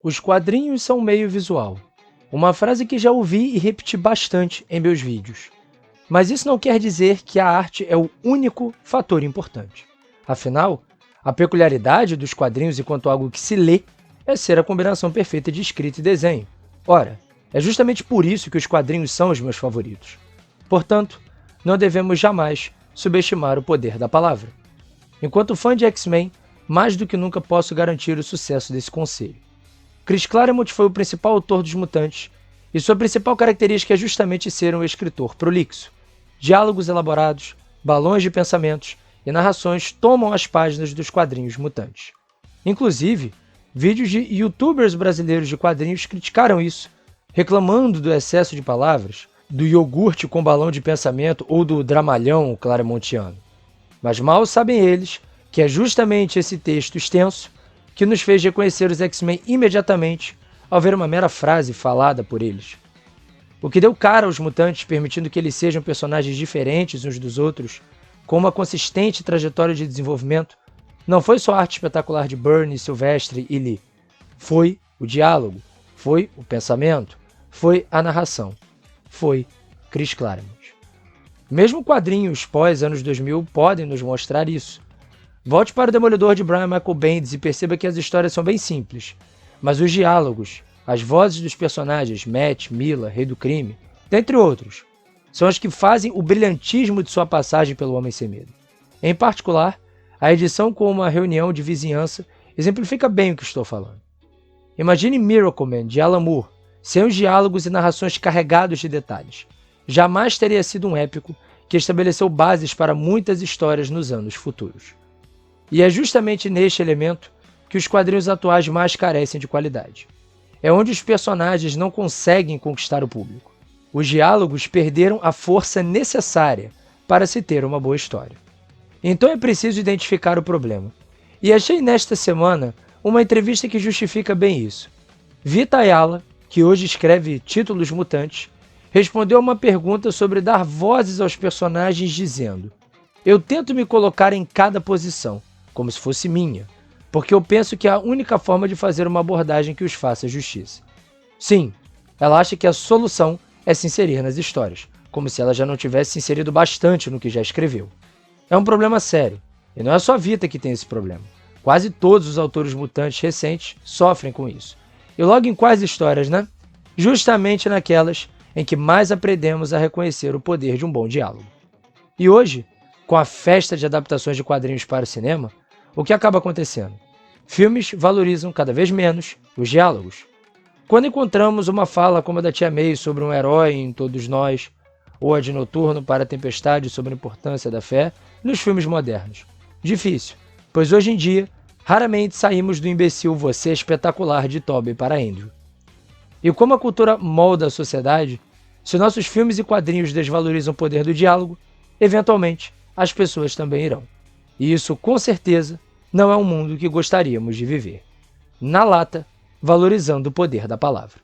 Os quadrinhos são meio visual. Uma frase que já ouvi e repeti bastante em meus vídeos. Mas isso não quer dizer que a arte é o único fator importante. Afinal, a peculiaridade dos quadrinhos enquanto algo que se lê é ser a combinação perfeita de escrita e desenho. Ora, é justamente por isso que os quadrinhos são os meus favoritos. Portanto, não devemos jamais subestimar o poder da palavra. Enquanto fã de X-Men, mais do que nunca posso garantir o sucesso desse conselho. Chris Claremont foi o principal autor dos Mutantes, e sua principal característica é justamente ser um escritor prolixo. Diálogos elaborados, balões de pensamentos e narrações tomam as páginas dos quadrinhos mutantes. Inclusive, vídeos de youtubers brasileiros de quadrinhos criticaram isso, reclamando do excesso de palavras, do iogurte com balão de pensamento ou do dramalhão claremontiano. Mas mal sabem eles que é justamente esse texto extenso que nos fez reconhecer os X-Men imediatamente ao ver uma mera frase falada por eles. O que deu cara aos mutantes, permitindo que eles sejam personagens diferentes uns dos outros, com uma consistente trajetória de desenvolvimento, não foi só a arte espetacular de Byrne, Silvestre e Lee. Foi o diálogo, foi o pensamento, foi a narração, foi Chris Claremont. Mesmo quadrinhos pós-anos 2000 podem nos mostrar isso. Volte para o Demolidor de Brian Michael Bendis e perceba que as histórias são bem simples, mas os diálogos, as vozes dos personagens Matt, Mila, Rei do Crime, dentre outros, são as que fazem o brilhantismo de sua passagem pelo Homem Sem Medo. Em particular, a edição com uma reunião de vizinhança exemplifica bem o que estou falando. Imagine Miracle Man, de Alan Moore, sem os diálogos e narrações carregados de detalhes. Jamais teria sido um épico que estabeleceu bases para muitas histórias nos anos futuros. E é justamente neste elemento que os quadrinhos atuais mais carecem de qualidade. É onde os personagens não conseguem conquistar o público. Os diálogos perderam a força necessária para se ter uma boa história. Então é preciso identificar o problema. E achei nesta semana uma entrevista que justifica bem isso. Vita Ayala, que hoje escreve Títulos Mutantes, respondeu a uma pergunta sobre dar vozes aos personagens dizendo: "Eu tento me colocar em cada posição, como se fosse minha, porque eu penso que é a única forma de fazer uma abordagem que os faça justiça." Sim, ela acha que a solução é se inserir nas histórias, como se ela já não tivesse se inserido bastante no que já escreveu. É um problema sério, e não é só a Vita que tem esse problema. Quase todos os autores mutantes recentes sofrem com isso. E logo em quais histórias, né? Justamente naquelas em que mais aprendemos a reconhecer o poder de um bom diálogo. E hoje, com a festa de adaptações de quadrinhos para o cinema, o que acaba acontecendo? Filmes valorizam cada vez menos os diálogos. Quando encontramos uma fala como a da Tia May sobre um herói em Todos Nós, ou a de Noturno para a Tempestade sobre a importância da fé nos filmes modernos. Difícil, pois hoje em dia, raramente saímos do imbecil "você é espetacular" de Tobey para Andrew. E como a cultura molda a sociedade, se nossos filmes e quadrinhos desvalorizam o poder do diálogo, eventualmente as pessoas também irão. E isso, com certeza, não é um mundo que gostaríamos de viver. Na lata, valorizando o poder da palavra.